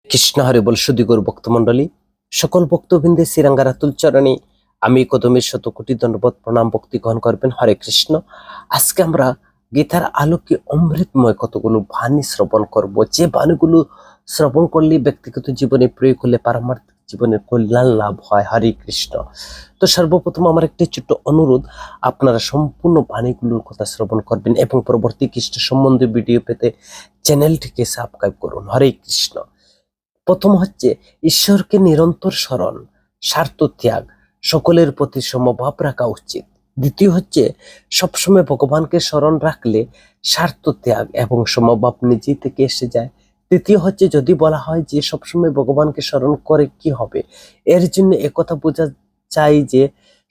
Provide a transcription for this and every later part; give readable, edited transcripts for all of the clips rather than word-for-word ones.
কৃষ্ণ হরে বল সুদীগৌর ভক্তমণ্ডলী, সকল ভক্তবৃন্দে শ্রীরাঙ্গারাতুল চরণে আমি কদমের শত কোটি দণ্ডবত প্রণাম ভক্তি গ্রহণ করবেন। হরে কৃষ্ণ। আজকে আমরা গীতার আলোকে অমৃতময় কতগুলো বাণী শ্রবণ করব, যে বাণীগুলো শ্রবণ করলে ব্যক্তিগত জীবনে প্রয়োগ করলে পারমার্থিক জীবনের কল্যাণ লাভ হয়। হরে কৃষ্ণ। তো সর্বপ্রথম আমার একটি ছোট্ট অনুরোধ, আপনারা সম্পূর্ণ বাণীগুলোর কথা শ্রবণ করবেন এবং পরবর্তী কৃষ্ণ সম্বন্ধে ভিডিও পেতে চ্যানেলটিকে সাবস্ক্রাইব করুন। হরে কৃষ্ণ। প্রথম হচ্ছে ঈশ্বরকে নিরন্তর স্মরণ, স্বার্থ ত্যাগ, সকলের প্রতি সমভাব রাখা উচিত। দ্বিতীয় হচ্ছে সবসময় ভগবানকে স্মরণ রাখলে স্বার্থ ত্যাগ এবং সমভাব নিজে থেকে এসে যায়। তৃতীয় হচ্ছে যদি বলা হয় যে সবসময় ভগবানকে স্মরণ করে কি হবে, এর জন্য একথা বোঝা চাই যে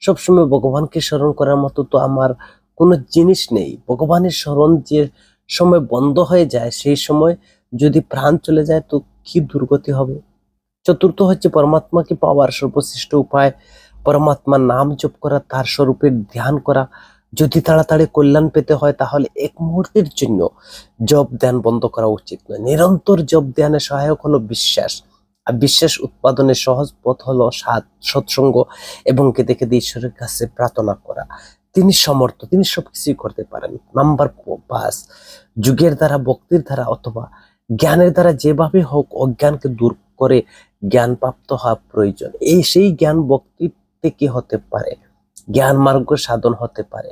সবসময় ভগবানকে স্মরণ করার মতো তো আমার কোনো জিনিস নেই। ভগবানের স্মরণ যে সময় বন্ধ হয়ে যায়, সেই সময় যদি প্রাণ চলে যায় তো কি দুর্গতি হবে। চতুর্থ হচ্ছে পরমাত্মাকে পাওয়ার সর্বশ্রেষ্ঠ উপায় পরমাত্মার নাম জপ করা, তার স্বরূপের ধ্যান করা। যদি তাড়াতাড়ি কল্যাণ পেতে হয় তাহলে এক মুহূর্তের জন্য জপ ধ্যান বন্ধ করা উচিত নয়। নিরন্তর জপ ধ্যানে সহায়ক হলো বিশ্বাস, আর বিশ্বাস উৎপাদনের সহজ পথ হলো সৎসঙ্গ এবং কেঁদে কেঁদে ঈশ্বরের কাছে প্রার্থনা করা। তিনি সমর্থ, তিনি সবকিছুই করতে পারেন। নাম্বার 5, যুগের দ্বারা, ভক্তির দ্বারা অথবা জ্ঞানের দ্বারা যেভাবে হোক অজ্ঞানকে দূর করে জ্ঞান প্রাপ্ত হওয়া প্রয়োজন। সেই জ্ঞান ভক্তি থেকে হতে পারে, জ্ঞান মার্গ সাধন হতে পারে।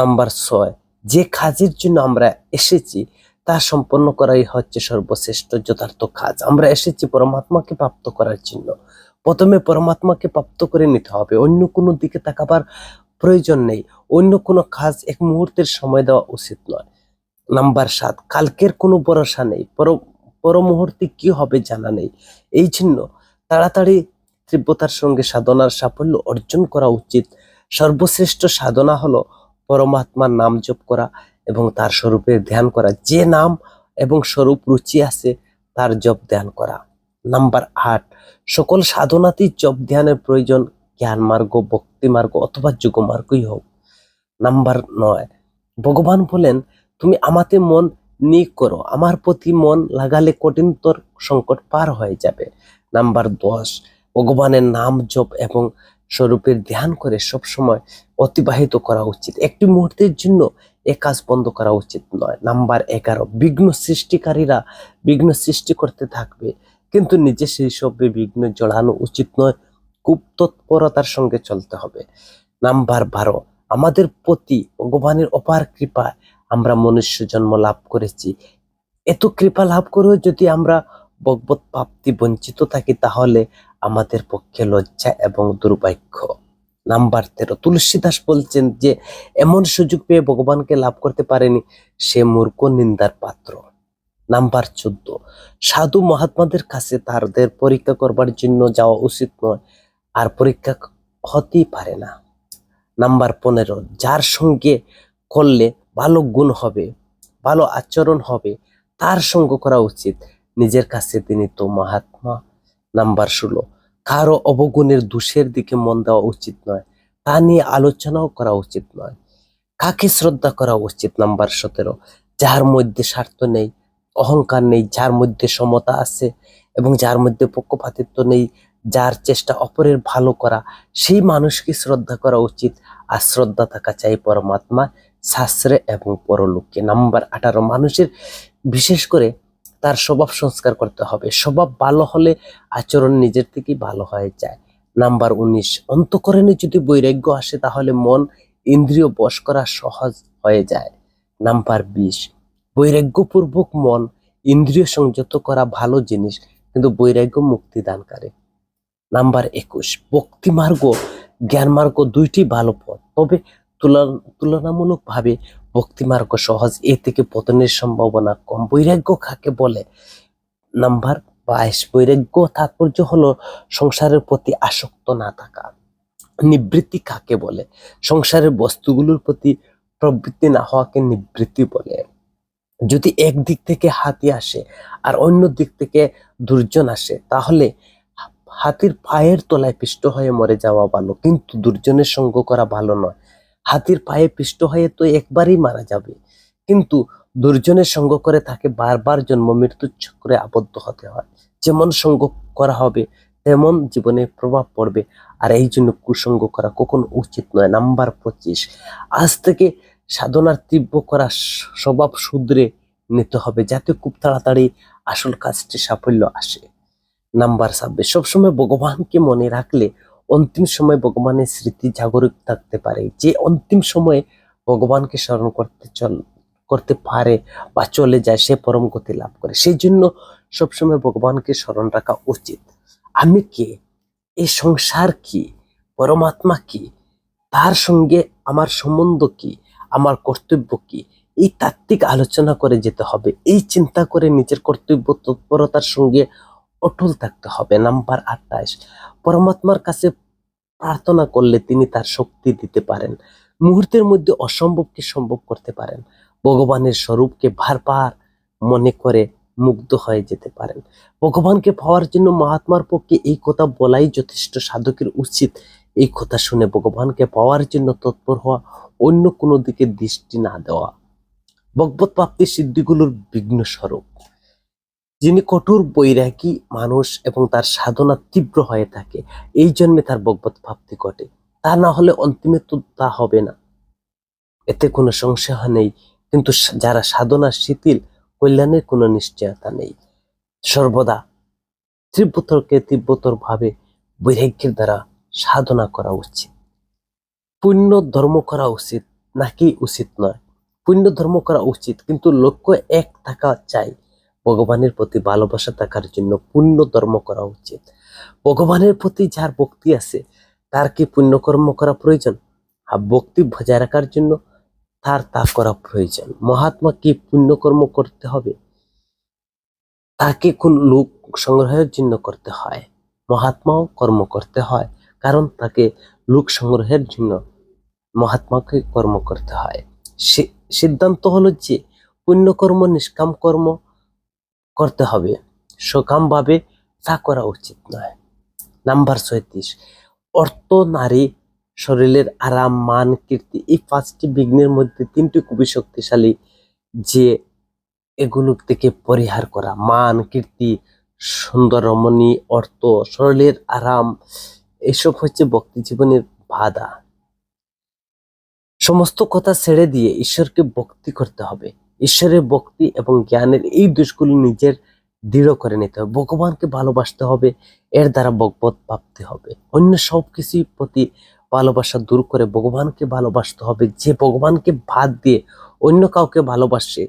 নাম্বার 6, যে কাজের জন্য আমরা এসেছি তা সম্পন্ন করাই হচ্ছে সর্বশ্রেষ্ঠ যথার্থ কাজ। আমরা এসেছি পরমাত্মাকে প্রাপ্ত করার জন্য। প্রথমে পরমাত্মাকে প্রাপ্ত করে নিতে হবে, অন্য কোনো দিকে তাকাবার প্রয়োজন নেই। অন্য কোনো কাজ এক মুহূর্তের সময় দেওয়া উচিত নয়। নাম্বার 7, কালকের কোনো ভরসা নেই, পর মুহূর্তে কি হবে জানা নেই। এই জন্য তাড়াতাড়ি তীব্রতার সঙ্গে সাধনার সাফল্য অর্জন করা উচিত। সর্বশ্রেষ্ঠ সাধনা হলো পরমাত্মার নাম জপ করা এবং তার স্বরূপের ধ্যান করা। যে নাম এবং স্বরূপ রুচি আছে তার জপ ধ্যান করা। নাম্বার 8, সকল সাধনাতেই জপ ধ্যানের প্রয়োজন, জ্ঞান মার্গ, ভক্তি মার্গ অথবা যোগ মার্গই হোক। নাম্বার 9, ভগবান বলেন তুমি আমাতে মন নিক করো, আমার প্রতি মন লাগালে কঠিনতর সংকট পার হয়ে যাবে। নাম্বার 10, ভগবানের নাম জপ এবং স্বরূপের ধ্যান করে সব সময় অতিবাহিত করা উচিত। একটি মুহূর্তের জন্য এ কাজ বন্ধ করা উচিত নয়। নাম্বার 11, বিঘ্ন সৃষ্টিকারীরা বিঘ্ন সৃষ্টি করতে থাকবে কিন্তু নিজে সেই সবে বিঘ্ন জড়ানো উচিত নয়, খুব তৎপরতার সঙ্গে চলতে হবে। নাম্বার 12, আমাদের প্রতি ভগবানের অপার কৃপা আমরা মনুষ্য জন্ম লাভ করেছি। এত কৃপা লাভ করেও যদি আমরা ভগবত প্রাপ্তি বঞ্চিত থাকি তাহলে আমাদের পক্ষে লজ্জা এবং দুর্ভাগ্য। নাম্বার 13, তুলসীদাস বলছেন যে এমন সুযোগ পেয়ে ভগবানকে লাভ করতে পারেনি সে মূর্খ, নিন্দার পাত্র। নাম্বার 14, সাধু মহাত্মাদের কাছে তাদের পরীক্ষা করবার জন্য যাওয়া উচিত নয়, আর পরীক্ষা হতেই পারে না। নাম্বার 15, যার সঙ্গে করলে ভালো গুণ হবে, ভালো আচরণ হবে তার সঙ্গ করা উচিত, নিজের কাছে তিনি তো মহাত্মা। নাম্বার 16, কারো অবগুণের দোষের দিকে মন দেওয়া উচিত নয়, তা নিয়ে আলোচনাও করা উচিত নয়। কাকে শ্রদ্ধা করা উচিত? নাম্বার 17, যার মধ্যে স্বার্থ নেই, অহংকার নেই, যার মধ্যে সমতা আছে এবং যার মধ্যে পক্ষপাতিত্ব নেই, যার চেষ্টা অপরের ভালো করা, সেই মানুষকে শ্রদ্ধা করা উচিত। আর শ্রদ্ধা থাকা চাই পরমাত্মা, শাস্ত্রে এবং পরলোকে। নাম্বার 18, মানুষের বিশেষ করে তার স্বভাব সংস্কার করতে হবে। স্বভাব ভালো হলে আচরণ নিজের থেকেই ভালো হয়ে যায়। নাম্বার 19, অন্তঃকরণে যদি বৈরাগ্য আসে তাহলে মন ইন্দ্রিয় বশ করা সহজ হয়ে যায়। নাম্বার 20, বৈরাগ্যপূর্বক মন ইন্দ্রিয় সংযত করা ভালো জিনিস, কিন্তু বৈরাগ্য মুক্তি দানকারী। নাম্বার 21, ভক্তি মার্গ, জ্ঞান মার্গ দুইটি ভালো পথ, তবে তুলনামূলক ভাবে ভক্তি মার্গ সহজ, এ থেকে পতনের সম্ভাবনা কম। বৈরাগ্য কাকে বলে? নাম্বার 22, বৈরাগ্য তাৎপর্য হলো সংসারের প্রতি আসক্ত না থাকা। নিবৃত্তি কাকে বলে? সংসারের বস্তুগুলোর প্রতি প্রবৃত্তি না হওয়াকে নিবৃত্তি বলে। যদি এক দিক থেকে হাতি আসে আর অন্য দিক থেকে দুর্জন আসে তাহলে হাতির পায়ের তলায় পিষ্ট হয়ে মরে যাওয়া ভালো, কিন্তু দুর্জনের সঙ্গ করা ভালো নয়। হাতির পায়ে পিষ্ট হয়ে তো একবারই মারা যাবে, কিন্তু দুর্জনের সঙ্গ করে তাকে বারবার জন্ম মৃত্যুর চক্রে আবদ্ধ হতে হয়। যেমন সঙ্গ করা হবে তেমন জীবনে প্রভাব পড়বে, আর এই জন্য কুসঙ্গ করা কখনো উচিত নয়। নাম্বার 25, আজ থেকে সাধনার তীব্র করা স্বভাব শুধরে নিতে হবে, যাতে খুব তাড়াতাড়ি আসল কাজটি সাফল্য আসে। নাম্বার 26, সবসময় ভগবানকে মনে রাখলে অন্তিম সময় ভগবানের স্মৃতি জাগরিত থাকতে পারে। যে অন্তিম সময়ে ভগবানকে স্মরণ করতে পারে বা চলে যায়, সে পরম গতি লাভ করে। সেই জন্য সবসময় ভগবানকে স্মরণ রাখা উচিত। আমি কে, এই সংসার কি, পরমাত্মা কি, তার সঙ্গে আমার সম্বন্ধ কি, আমার কর্তব্য কি, এই তাত্ত্বিক আলোচনা করে যেতে হবে। এই চিন্তা করে নিজের কর্তব্য তৎপরতার সঙ্গে অটল থাকতে হবে। নাম্বার 28, পরমাত্মার কাছে প্রার্থনা করলে তিনি তার শক্তি দিতে পারেন। মুহূর্তের মধ্যে অসম্ভবকে সম্ভব করতে পারেন। ভগবানের স্বরূপকে বারবার মনে করে মুগ্ধ হয়ে যেতে পারেন। ভগবানকে পাওয়ার জন্য মহাত্মার পক্ষে এই কথা বলাই যথেষ্ট। সাধকের উচিত এই কথা শুনে ভগবানকে পাওয়ার জন্য তৎপর হওয়া, অন্য কোনো দিকে দৃষ্টি না দেওয়া। ভগবত প্রাপ্তির সিদ্ধিগুলোর বিঘ্ন স্বরূপ। যিনি কঠোর বৈরাগী মানুষ এবং তার সাধনা তীব্র হয়ে থাকে, এই জন্মে তার ভগবত প্রাপ্তি ঘটে। তা না হলে অন্তিমে তো তা হবে না, এতে কোনো সংশয় নেই। কিন্তু যারা সাধনা শিথিল, কল্যাণের কোনো নিশ্চয়তা নেই। সর্বদা তীব্রতর ভাবে বৈরাগ্যের দ্বারা সাধনা করা উচিত। পুণ্য ধর্ম করা উচিত নাকি উচিত নয়? পুণ্য ধর্ম করা উচিত, কিন্তু লক্ষ্য এক থাকা চাই। ভগবানের প্রতি ভালোবাসা থাকার জন্য পুণ্য ধর্ম করা উচিত। ভগবানের প্রতি যার ভক্তি আছে, তার কি পুণ্যকর্ম করা প্রয়োজন? ভক্তি বজায় রাখার জন্য তার তা করা প্রয়োজন। মহাত্মা কি পুণ্যকর্ম করতে হবে? তাকে কোন লোক সংগ্রহের জন্য করতে হয়? মহাত্মাও কর্ম করতে হয়, কারণ তাকে লোক সংগ্রহের জন্য মহাত্মাকে কর্ম করতে হয়। সিদ্ধান্ত হলো যে পুণ্যকর্ম নিষ্কাম কর্ম করতে হবে, সকাম ভাবে তা করা উচিত নয়। নাম্বার 36, অর্থ, নারী, শরীরের আরাম, মান, কীর্তি, এই 5টি বিঘ্নের মধ্যে 3টি খুবই শক্তিশালী, যে এগুলো থেকে পরিহার করা। মান, কীর্তি, সুন্দর রমণী, অর্থ, শরীরের আরাম, এসব হচ্ছে ভক্তি জীবনের বাধা। সমস্ত কথা ছেড়ে দিয়ে ঈশ্বরকে ভক্তি করতে হবে। ঈশ্বরের ভক্তি এবং জ্ঞানের এই দোষগুলো নিজের দৃঢ় করে নিতে হবে। ভগবানকে ভালোবাসতে হবে, এর দ্বারা ভগবত প্রাপ্তি হবে। অন্য সব কিছুর প্রতি ভালোবাসা দূর করে ভগবানকে ভালোবাসতে হবে। যে ভগবানকে বাদ দিয়ে অন্য কাউকে ভালোবাসে,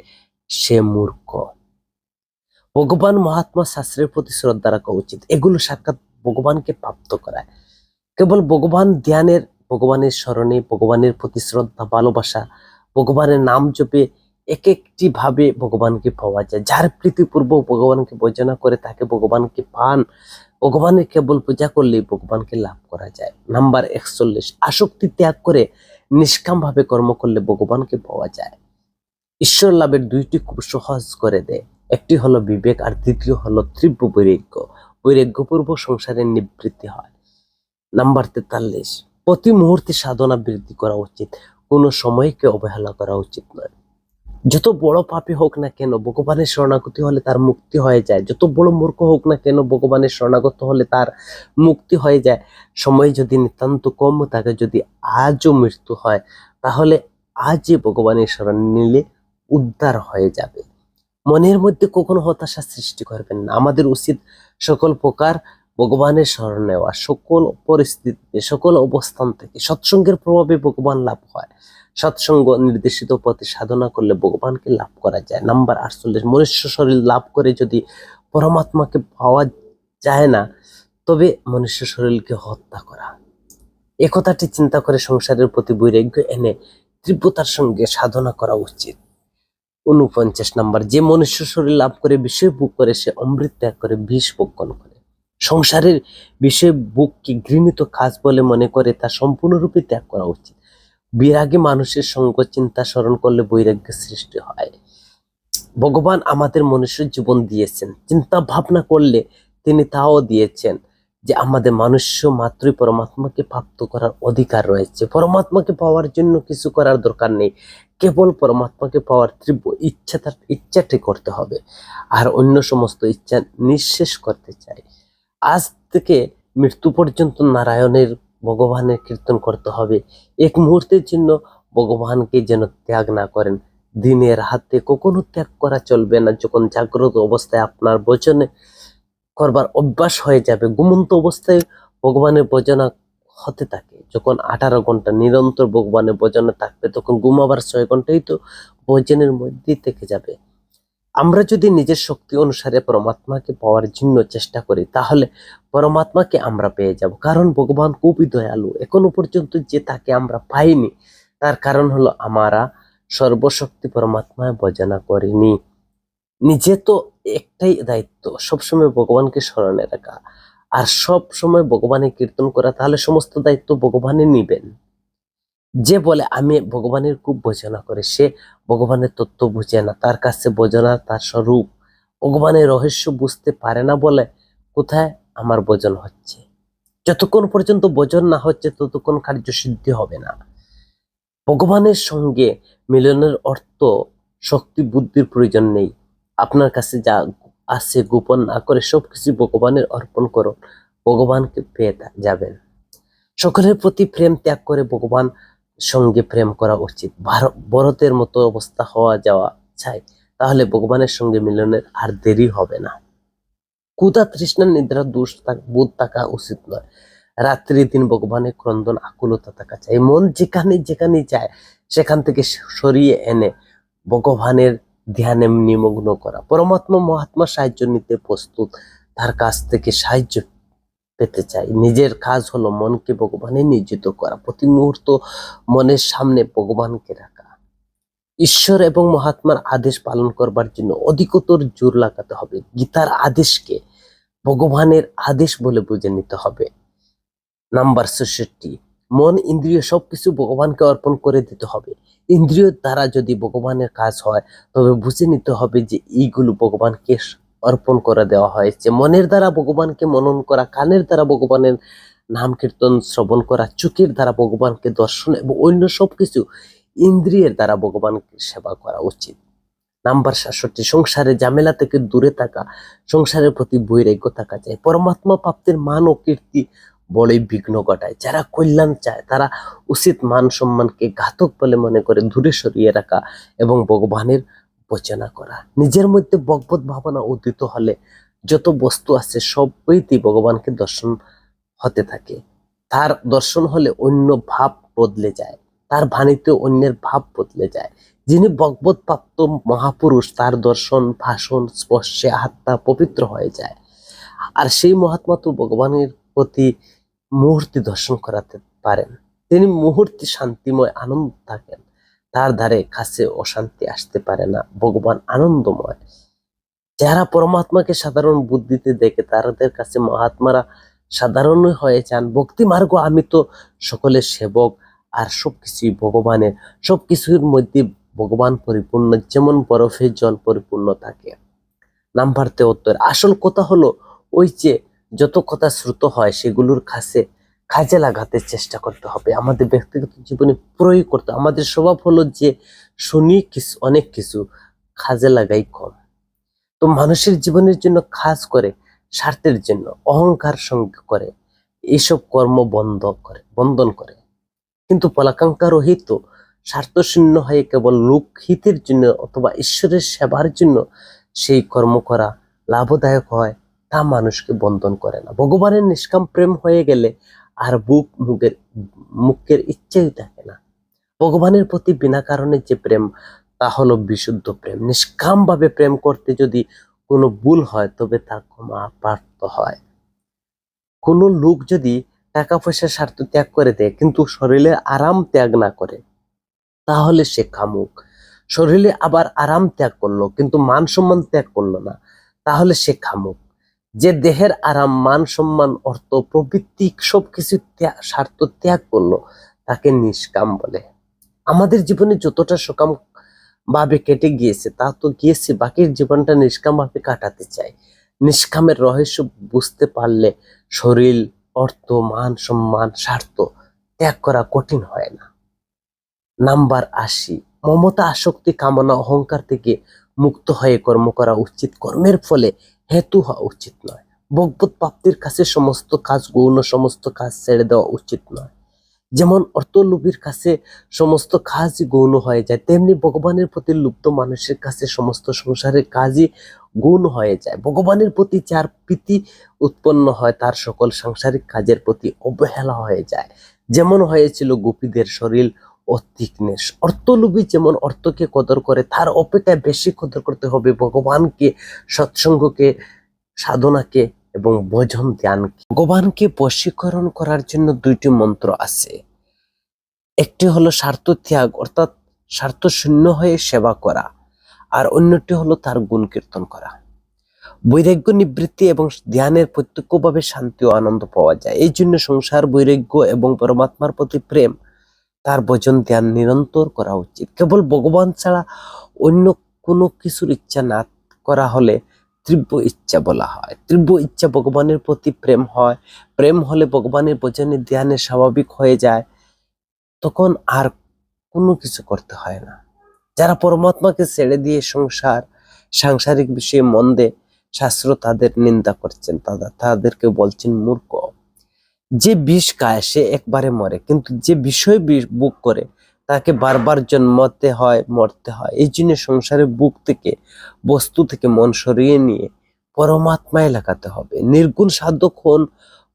সে মূর্খ। ভগবান, মহাত্মা, শাস্ত্রের প্রতি শ্রদ্ধা রাখা উচিত। এগুলো সাক্ষাৎ ভগবানকে প্রাপ্ত করায়। কেবল ভগবান ধ্যানের, ভগবানের স্মরণে, ভগবানের প্রতি শ্রদ্ধা, ভালোবাসা, ভগবানের নাম জপে এক একটি ভাবে ভগবানকে পাওয়া যায়। যার প্রীতিপূর্বক ভগবানকে ভজনা করে তাকে ভগবানকে পান। ভগবানের কেবল পূজা করলেই ভগবানকে লাভ করা যায়। নাম্বার 41, আসক্তি ত্যাগ করে নিষ্কাম ভাবে কর্ম করলে ভগবানকে পাওয়া যায়। ঈশ্বর লাভের 2টি খুব সহজ করে দেয়। একটি হলো বিবেক, আর দ্বিতীয় হলো তীব্র বৈরাগ্য। বৈরাগ্যপূর্বক সংসারের নিবৃত্তি হয়। নাম্বার 43, প্রতি মুহূর্তে সাধনা বৃদ্ধি করা উচিত, কোনো সময়কে অবহেলা করা উচিত নয়। যত বড় পাপী হোক না কেন, ভগবানের শরণাগতি হলে তার মুক্তি হয়ে যায়। যত বড় মূর্খ হোক না কেন, ভগবানের শরণাগত হলে তার মুক্তি হয়ে যায়। সময় যদি নিতান্ত কম থাকে, যদি আজও মৃত্যু হয়, তাহলে আজই ভগবানের শরণ নিলে উদ্ধার হয়ে যাবে। মনের মধ্যে কখনো হতাশা সৃষ্টি করবেন না। আমাদের উচিত সকল প্রকার ভগবানের শরণ নেওয়া। সকল পরিস্থিতিতে, সকল অবস্থান থেকে সৎসঙ্গের প্রভাবে ভগবান লাভ হয়। সৎসঙ্গ নির্দেশিত পথে সাধনা করলে ভগবানকে লাভ করা যায়। নাম্বার 48, মনুষ্য শরীর লাভ করে যদি পরমাত্মাকে পাওয়া যায় না, তবে মনুষ্য শরীরকে হত্যা করা। এ কথাটি চিন্তা করে সংসারের প্রতি বৈরাগ্য এনে তীব্রতার সঙ্গে সাধনা করা উচিত। 49 নাম্বার, যে মনুষ্য শরীর লাভ করে বিষয় ভোগ করে, সে অমৃত ত্যাগ করে বিষ ভক্ষণ করে। সংসারের বিষয় ভোগকে ঘৃণিত কাজ বলে মনে করে তা সম্পূর্ণরূপে ত্যাগ করা উচিত। বিরাগী মানুষের সঙ্গ চিন্তা স্মরণ করলে বৈরাগ্যের সৃষ্টি হয়। ভগবান আমাদের মনুষ্য জীবন দিয়েছেন, চিন্তা ভাবনা করলে তিনি তাও দিয়েছেন। যে আমাদের মনুষ্য মাত্রই পরমাত্মাকে প্রাপ্ত করার অধিকার রয়েছে। পরমাত্মাকে পাওয়ার জন্য কিছু করার দরকার নেই, কেবল পরমাত্মাকে পাওয়ার তীব্র ইচ্ছা, তার ইচ্ছাটি করতে হবে, আর অন্য সমস্ত ইচ্ছা নিঃশেষ করতে চাই। আজ থেকে মৃত্যু পর্যন্ত নারায়ণের, ভগবানের কীর্তন করতে হবে। এক মুহূর্তের জন্য ভগবানকে যেন ত্যাগ না করেন। দিনের হাতে কখনো ত্যাগ করা চলবে না। যখন জাগ্রত অবস্থায় আপনার ভজনে করবার অভ্যাস হয়ে যাবে, ঘুমন্ত অবস্থায় ভগবানের ভজনা হতে থাকে, যখন 18 ঘন্টা নিরন্তর ভগবানের ভজনে থাকবে, তখন ঘুমাবার 6 ঘন্টাই তো ভজনের মধ্যেই থেকে যাবে। আমরা যদি নিজের শক্তি অনুসারে পরমাত্মাকে পাওয়ার জন্য চেষ্টা করি, তাহলে পরমাত্মাকে আমরা পেয়ে যাব। কারণ ভগবান খুবই দয়ালু। এখনো পর্যন্ত যে তাকে আমরা পাইনি, তার কারণ হলো আমরা সর্বশক্তি পরমাত্মায় ভজনা করিনি। নিজে তো একটাই দায়িত্ব, সবসময় ভগবানকে স্মরণে রাখা আর সব সময় ভগবানের কীর্তন করা, তাহলে সমস্ত দায়িত্ব ভগবানই নিবেন। যে বলে আমি ভগবানের খুব ভজনা করে, সে ভগবানের তত্ত্ব বুঝে না, তার কাছে ভজনা তার স্বরূপ, ভগবানের রহস্য বুঝতে পারে না বলে কোথায় আমার ভজন হচ্ছে। যতক্ষণ পর্যন্ত ভজন না হচ্ছে ততক্ষণ কার্য সিদ্ধি হবে না। ভগবানের সঙ্গে মিলনের অর্থ শক্তি বুদ্ধির প্রয়োজন নেই। আপনার কাছে যা আছে গোপন না করে সবকিছু ভগবানের অর্পণ করুন, ভগবানকে পেয়ে যাবেন। সকলের প্রতি প্রেম ত্যাগ করে ভগবান সঙ্গে প্রেম করা উচিত। ভরতের মতো অবস্থা হওয়া যাওয়া চাই, তাহলে ভগবানের সঙ্গে মিলনের আর দেরি হবে না। ক্ষুধা তৃষ্ণা নিদ্রা দোষ বোধ থাকা উচিত নয়। রাত্রি দিন ভগবানের ক্রন্দন আকুলতা থাকা চাই। মন যেখানে যেখানে যায় সেখান থেকে সরিয়ে এনে ভগবানের ধ্যানে নিমগ্ন করা। পরমাত্মা মহাত্মা সাহায্য নিতে প্রস্তুত, তার কাছ থেকে সাহায্য পেতে চাই। নিজের কাজ হলো মনকে ভগবানে নিয়োজিত করা, প্রতি মুহূর্ত মনের সামনে ভগবানকে রাখা। ঈশ্বর এবং মহাত্মার আদেশ পালন করবার জন্য অধিকতর জোর লাগাতে হবে। গীতার আদেশকে ভগবানের আদেশ বলে বুঝে নিতে হবে। নাম্বার 66, মন ইন্দ্রিয় সবকিছু ভগবানকে অর্পণ করে দিতে হবে। ইন্দ্রিয় দ্বারা যদি ভগবানের কাজ হয়, তবে বুঝে নিতে হবে যে এইগুলো ভগবানকে অর্পণ করে দেওয়া হয়েছে। মনের দ্বারা ভগবানকে মনন করা, কানের দ্বারা ভগবানের নাম কীর্তন শ্রবণ করা, চোখের দ্বারা ভগবানকে দর্শন এবং অন্য সবকিছু ইন্দ্রিয়ের দ্বারা ভগবানকে সেবা করা উচিত। নাম্বার 67, সংসারে ঝামেলা থেকে দূরে থাকা, সংসারের প্রতি বৈরাগ্য থাকা যায়। পরমাত্মা প্রাপ্তির মান ও কীর্তি বড়ই বিঘ্ন ঘটায়। যারা কল্যাণ চায় তারা উচিত মান সম্মানকে ঘাতক বলে মনে করে দূরে সরিয়ে রাখা এবং ভগবানের ভজনা করা। নিজের মধ্যে ভগবত ভাবনা উদিত হলে যত বস্তু আছে সবইতেই ভগবানকে দর্শন হতে থাকে। তার দর্শন হলে অন্য ভাব বদলে যায়, তার বাণীতে অন্যের ভাব বদলে যায়। যিনি ভগবত প্রাপ্ত মহাপুরুষ, তার দর্শন ভাষণ স্পর্শে আত্মা পবিত্র হয়ে যায়। আর সেই মহাত্মা তো ভগবানের প্রতি মুহূর্তে দর্শন করাতে পারেন। তিনি মুহূর্তে শান্তিময় আনন্দ থাকেন, তার ধারে কাছে অশান্তি আসতে পারে না। ভগবান আনন্দময়। যারা পরমাত্মাকে সাধারণ বুদ্ধিতে দেখে তাদের কাছে মহাত্মারা সাধারণ হয়ে যান। ভক্তি মার্গ আমি তো সকলের সেবক, আর সবকিছুই ভগবানের। সবকিছুর মধ্যে ভগবান পরিপূর্ণ, যেমন বরফে জল পরিপূর্ণ থাকে। নাম্বার 73, আসল কথা হলো ওই যে যত কথা শ্রুত হয় সেগুলোর কাজে লাগাতে চেষ্টা করতে হবে। আমাদের ব্যক্তিগত জীবনে প্রয়োগ করতে। আমাদের স্বভাব হলো যে শুনি কিছু, অনেক কিছু, কাজে লাগাই কম। তো মানুষের জীবনের জন্য কাজ করে স্বার্থের জন্য, অহংকার সঙ্গে করে, এইসব কর্ম বন্ধন করে। কিন্তু ফলাকাঙ্ক্ষা রহিত স্বার্থ শূন্য হয়ে কেবল লোকহিতের জন্য অথবা ঈশ্বরের সেবার জন্য সেই কর্ম করা লাভদায়ক হয়, তা মানুষকে বন্ধন করে না। ভগবানের নিষ্কাম প্রেম হয়ে গেলে আর মুখের ইচ্ছাই থাকে না। ভগবানের প্রতি বিনা কারণে যে প্রেম, তা হলো বিশুদ্ধ প্রেম। নিষ্কাম ভাবে প্রেম করতে যদি কোনো ভুল হয় তবে তা ক্ষমা প্রাপ্ত হয়। কোনো লোক যদি টাকা পয়সার স্বার্থ ত্যাগ করে দেয় কিন্তু শরীরের আরাম ত্যাগ না করে, তাহলে সে কামুক। শরীরে আবার আরাম ত্যাগ করলো কিন্তু মান সম্মান ত্যাগ করলো না, তাহলে সে কামুক। যে দেহের আরাম, মান সম্মান, অর্থ প্রবৃত্তি সবকিছু স্বার্থ ত্যাগ করলো, তাকে নিষ্কাম বলে। আমাদের জীবনে যতটা সকাম ভাবে কেটে গিয়েছে তা তো গিয়েছে, বাকির জীবনটা নিষ্কাম ভাবে কাটাতে চাই। নিষ্কামের রহস্য বুঝতে পারলে শরীর, অর্থ, মান সম্মান, স্বার্থ ত্যাগ করা কঠিন হয় না। নাম্বার 80, মমতা, আসক্তি, কামনা, অহংকার থেকে মুক্ত হয়ে কর্ম করা উচিত। কর্মের ফলে হেতু হওয়া উচিত নয়। ভগবত প্রাপ্তির কাছে সমস্ত কাজ গৌণ, সমস্ত কাজ ছেড়ে দেওয়া উচিত নয়। যেমন অর্থলোভীর কাছে সমস্ত কাজই গৌণ হয়ে যায়, তেমনি ভগবানের প্রতি লুপ্ত মানুষের কাছে সমস্ত সংসারের কাজই গৌণ হয়ে যায়। ভগবানের প্রতি যার প্রীতি উৎপন্ন হয় তার সকল সাংসারিক কাজের প্রতি অবহেলা হয়ে যায়। যেমন হয়েছিল গোপীদের শরীর ও তীক্ষ্ণেশ। অর্থলোভী যেমন অর্থকে কদর করে, তার অপেক্ষায় বেশি কদর করতে হবে ভগবানকে, সৎসঙ্গকে, সাধনাকে এবং ভজন ধ্যানকে। ভগবানকে বশীকরণ করার জন্য দুইটি মন্ত্র আছে। একটি হলো স্বার্থ ত্যাগ, অর্থাৎ স্বার্থ শূন্য হয়ে সেবা করা, আর অন্যটি হলো তার গুণ কীর্তন করা। বৈরাগ্য নিবৃত্তি এবং ধ্যানের প্রত্যক্ষভাবে শান্তি ও আনন্দ পাওয়া যায়। এই জন্য সংসার, বৈরাগ্য এবং পরমাত্মার প্রতি প্রেম, তার ভজন ধ্যান নিরন্তর করা উচিত। কেবল ভগবান ছাড়া অন্য কোনো কিছুর ইচ্ছা না করা হলে তীব্র ইচ্ছা বলা হয়। তীব্র ইচ্ছা ভগবানের প্রতি প্রেম হয়। প্রেম হলে ভগবানের ভজনে ধ্যানে স্বাভাবিক হয়ে যায়, তখন আর কোনো কিছু করতে হয় না। যারা পরমাত্মাকে ছেড়ে দিয়ে সাংসারিক বিষয়ে মন দেয়, শাস্ত্র তাদের নিন্দা করছেন, তাদেরকে বলছেন মূর্খ। যে বিষ খায় সে একবারে মরে, কিন্তু যে বিষয় বুক করে তাকে বারবার জন্মতে হয়, মরতে হয়। এই জন্য সংসারের বুক থেকে, বস্তু থেকে মন সরিয়ে নিয়ে পরমাত্মায় লাগাতে হবে। নির্গুণ সাধক হন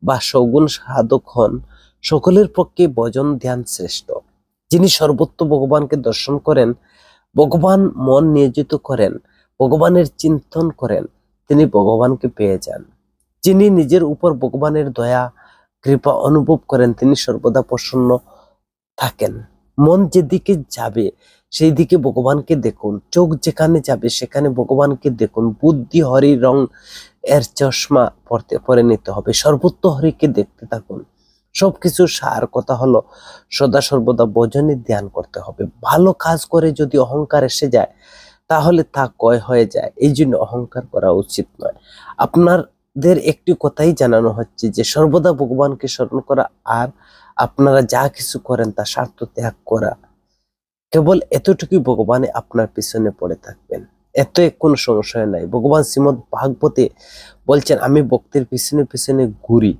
বা সগুণ সাধক হন, সকলের পক্ষে ভজন ধ্যান শ্রেষ্ঠ। যিনি সর্বত্র ভগবানকে দর্শন করেন, ভগবান মন নিয়োজিত করেন, ভগবানের চিন্তন করেন, তিনি ভগবানকে পেয়ে যান। যিনি নিজের উপর ভগবানের দয়া কৃপা অনুভব করেন, তিনি সর্বদা প্রসন্ন থাকেন। মন যেদিকে যাবে সেই দিকে ভগবানকে দেখুন, চোখ যেখানে যাবে সেখানে ভগবানকে দেখুন। বুদ্ধি হরি রং এর চশমা পরে নিতে হবে, সর্বত্র হরিকে দেখতে থাকুন। সবকিছুর সার কথা হলো সদা সর্বদা ভজনে ধ্যান করতে হবে। ভালো কাজ করে যদি অহংকার এসে যায় তাহলে তা ক্ষয় হয়ে যায়। এই জন্য অহংকার করা উচিত নয়। আপনাদের একটি কথাই জানানো হচ্ছে যে সর্বদা ভগবানকে স্মরণ করা, আর আপনারা যা কিছু করেন তা স্বার্থ ত্যাগ করা। কেবল এতটুকুই ভগবানে আপনার পিছনে পড়ে থাকবেন, এত কোনো সংশয় নাই। ভগবান শ্রীমদ ভাগবতে বলছেন, আমি ভক্তের পিছনে পিছনে ঘুরি,